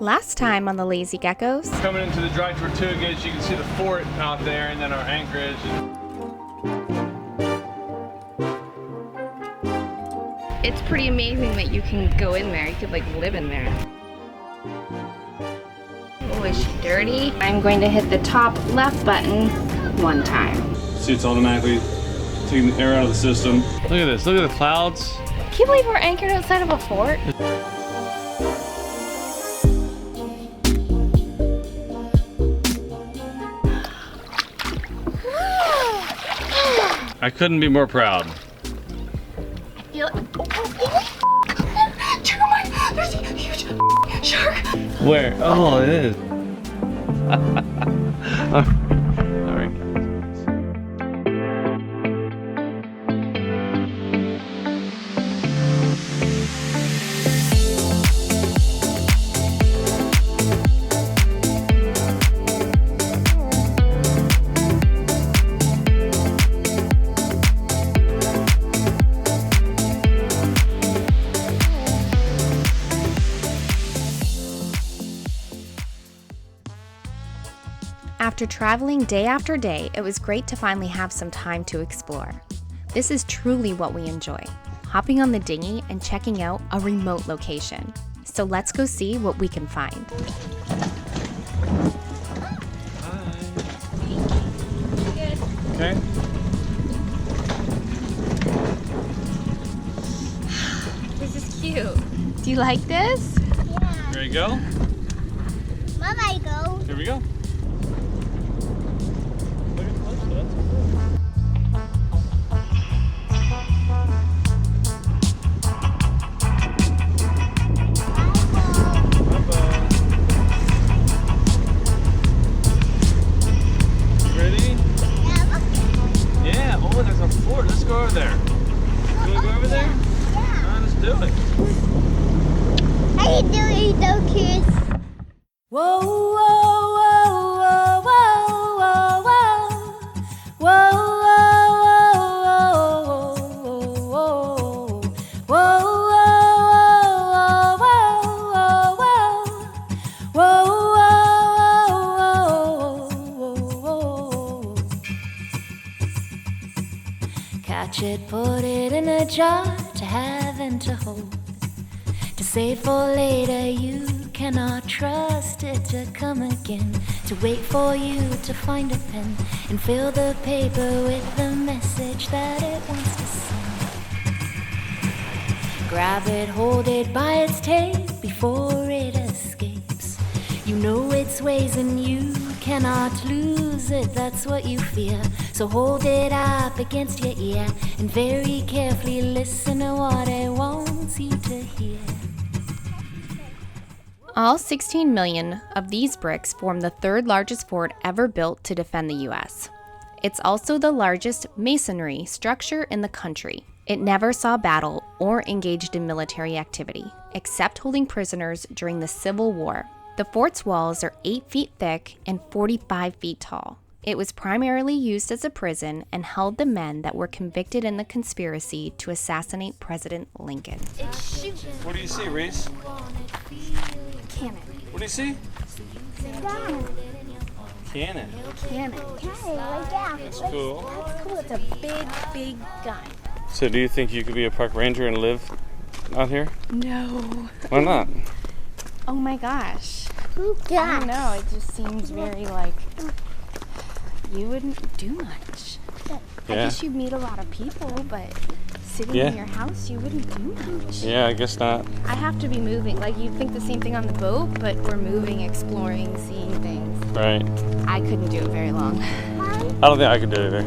Last time on the Lazy Geckos. Coming into the Dry Tortugas, you can see the fort out there and then our anchorage. It's pretty amazing that you can go in there. You could like live in there. Oh, is she dirty? I'm going to hit the top left button one time. See, it's automatically taking the air out of the system. Look at this, look at the clouds. Can you believe we're anchored outside of a fort? I couldn't be more proud. There's a huge shark. Where? Oh, it is. All right. After traveling day after day, it was great to finally have some time to explore. This is truly what we enjoy, hopping on the dinghy and checking out a remote location. So let's go see what we can find. Okay. This is cute. Do you like this? Yeah. Ready to go? Mom, I go. Here we go. Let's go over there. You want to go over there? Yeah. Let's do it. How you doing, though, kids? Whoa, whoa, whoa, whoa, whoa, whoa, whoa, whoa, whoa. Catch it, put it in a jar to have and to hold. To save for later, you cannot trust it to come again. To wait for you to find a pen and fill the paper with the message that it wants to send. Grab it, hold it by its tail before it escapes. You know its ways and you cannot lose it, that's what you fear. So hold it up against your ear and very carefully listen to what it wants you to hear. All 16 million of these bricks form the third largest fort ever built to defend the US. It's also the largest masonry structure in the country. It never saw battle or engaged in military activity, except holding prisoners during the Civil War. The fort's walls are 8 feet thick and 45 feet tall. It was primarily used as a prison and held the men that were convicted in the conspiracy to assassinate President Lincoln. What do you see, Reese? Cannon. What do you see? Cannon. Cannon. Cannon. Right down. That's cool. That's cool. It's a big, big gun. So do you think you could be a park ranger and live out here? No. Why not? Oh my gosh. Who I don't know. It just seems very like you wouldn't do much. I Yeah. guess you'd meet a lot of people, but sitting Yeah. in your house, you wouldn't do much. Yeah, I guess not. I have to be moving. Like you'd think the same thing on the boat, but we're moving, exploring, seeing things. Right. I couldn't do it very long. I don't think I could do it either.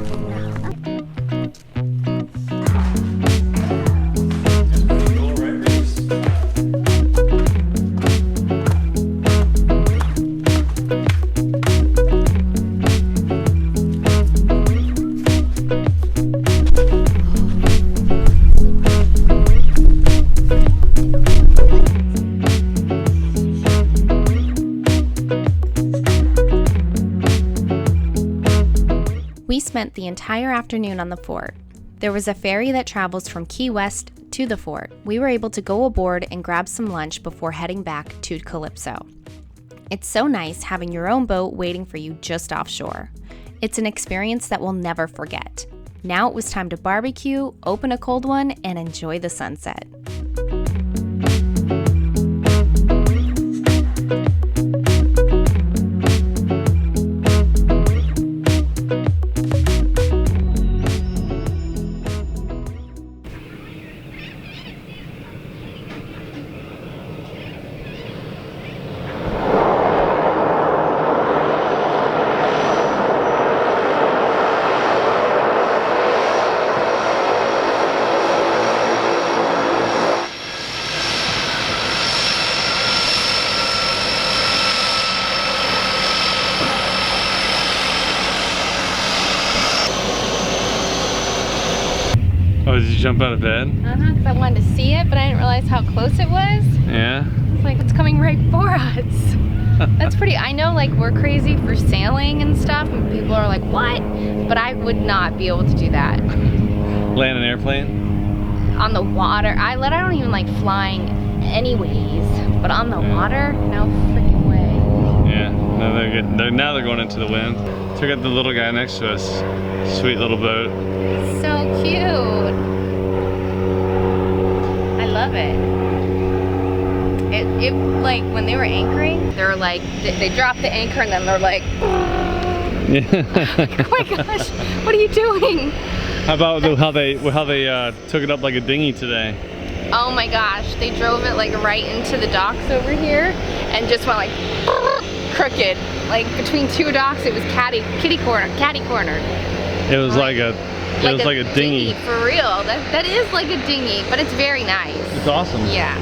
We spent the entire afternoon on the fort. There was a ferry that travels from Key West to the fort, we were able to go aboard and grab some lunch before heading back to Calypso. It's so nice having your own boat waiting for you just offshore. It's an experience that we'll never forget. Now it was time to barbecue, open a cold one, and enjoy the sunset. Oh, did you jump out of bed? Because I wanted to see it, but I didn't realize how close it was. Yeah? It's like it's coming right for us. That's pretty, I know like we're crazy for sailing and stuff, and people are like, what? But I would not be able to do that. Land an airplane? On the water, I don't even like flying anyways, but on the water, no freaking way. Yeah, no, they're good. Now they're going into the wind. So we got the little guy next to us. Sweet little boat. So cute. I love it. It like when they were anchoring, they're like they dropped the anchor and then they're like, oh my gosh, what are you doing? How about how they took it up like a dinghy today? Oh my gosh, they drove it like right into the docks over here and just went like crooked. Like between two docks, it was catty corner. It was like a dinghy. For real. That is like a dinghy, but it's very nice. It's awesome. Yeah.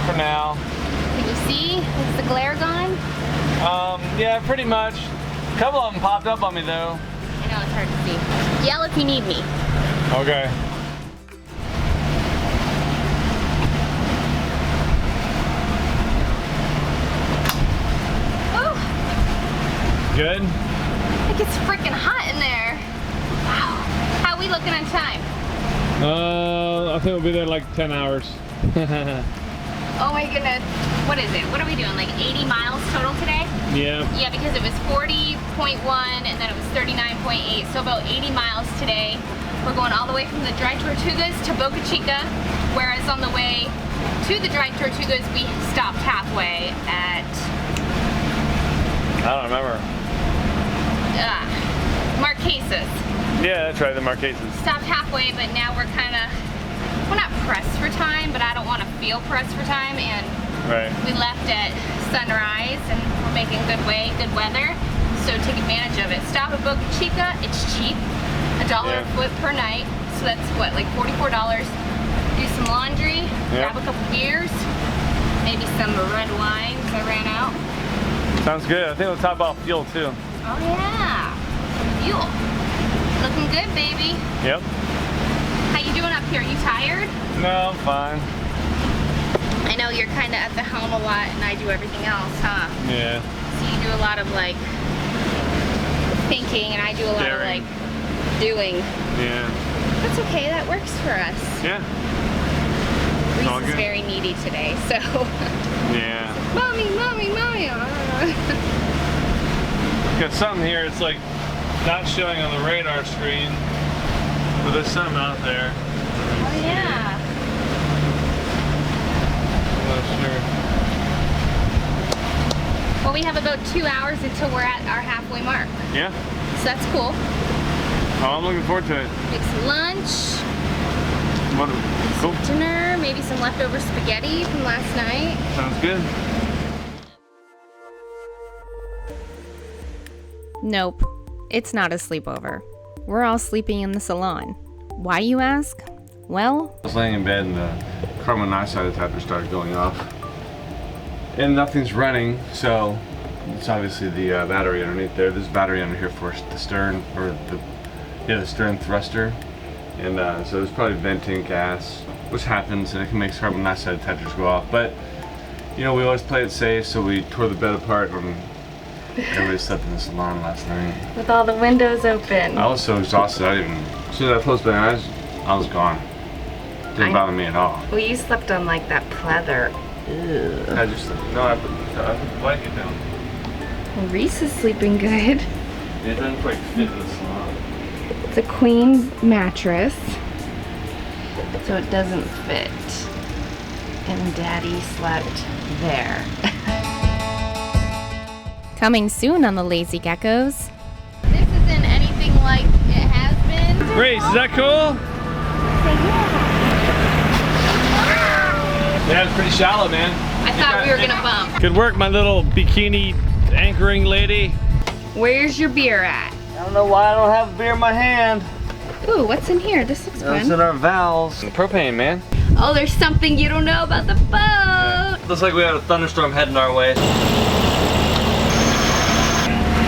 For now. Can you see? Is the glare gone? Yeah, pretty much. A couple of them popped up on me though. I know, it's hard to see. Yell if you need me. Okay. Oh! Good? It gets freaking hot in there. Wow. How are we looking on time? I think we'll be there like 10 hours. Oh my goodness. What is it? What are we doing? Like 80 miles total today? Yeah. Yeah, because it was 40.1 and then it was 39.8. So about 80 miles today. We're going all the way from the Dry Tortugas to Boca Chica. Whereas on the way to the Dry Tortugas, we stopped halfway at... I don't remember. Marquesas. Yeah, that's right, the Marquesas. Stopped halfway, but now we're kind of... We're not pressed for time, but I don't want to feel pressed for time, and we left at sunrise, and we're making good way, good weather, so take advantage of it. Stop at Boca Chica, it's cheap, $1 a foot per night, so that's what, like $44. Do some laundry, grab a couple beers, maybe some red wines, I ran out. Sounds good. I think we'll talk about fuel too. Oh yeah, fuel. Looking good, baby. Yep. How you doing up here? Are you tired? No, I'm fine. I know you're kind of at the helm a lot and I do everything else, huh? Yeah. So you do a lot of like thinking and I do a lot of like doing. Yeah. That's okay, that works for us. Yeah. Reese is very needy today, so. Yeah. Mommy, mommy, mommy. Got something here, it's like not showing on the radar screen. But there's something out there. Oh yeah. I'm not sure. Well, we have about 2 hours until we're at our halfway mark. Yeah. So that's cool. Oh, I'm looking forward to it. Make some lunch. Cool. dinner, maybe some leftover spaghetti from last night. Sounds good. Nope, it's not a sleepover. We're all sleeping in the salon. Why, you ask? Well, I was laying in bed and the carbon monoxide detector started going off. And nothing's running, so it's obviously the battery underneath there. There's a battery under here for the stern, or the stern thruster. And so it's probably venting gas, which happens, and it can make carbon monoxide detectors go off. But, you know, we always play it safe, so we tore the bed apart and everybody slept in the salon last night. With all the windows open. I was so exhausted, as soon as I closed my eyes, I was gone. Didn't bother me at all. Well, you slept on like that pleather. I put the blanket down. Well, Reese is sleeping good. It doesn't quite fit in the salon. It's a queen mattress, so it doesn't fit. And Daddy slept there. coming soon on the Lazy Geckos. This isn't anything like it has been. Grace, is that cool? Yeah, it's pretty shallow, man. I thought we were gonna bump. Good work, my little bikini anchoring lady. Where's your beer at? I don't know why I don't have a beer in my hand. Ooh, what's in here? This looks It's fun. in our valves. Propane, man. Oh, there's something you don't know about the boat. Looks like we had a thunderstorm heading our way.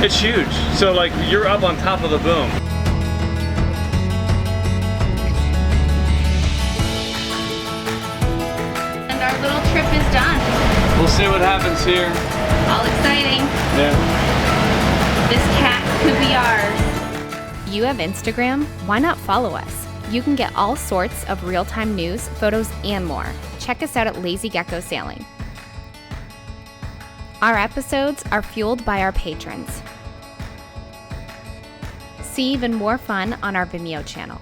It's huge. So like you're up on top of the boom. And our little trip is done. We'll see what happens here. All exciting. Yeah. This cat could be ours. You have Instagram? Why not follow us? You can get all sorts of real-time news, photos, and more. Check us out at Lazy Gecko Sailing. Our episodes are fueled by our patrons. See even more fun on our Vimeo channel.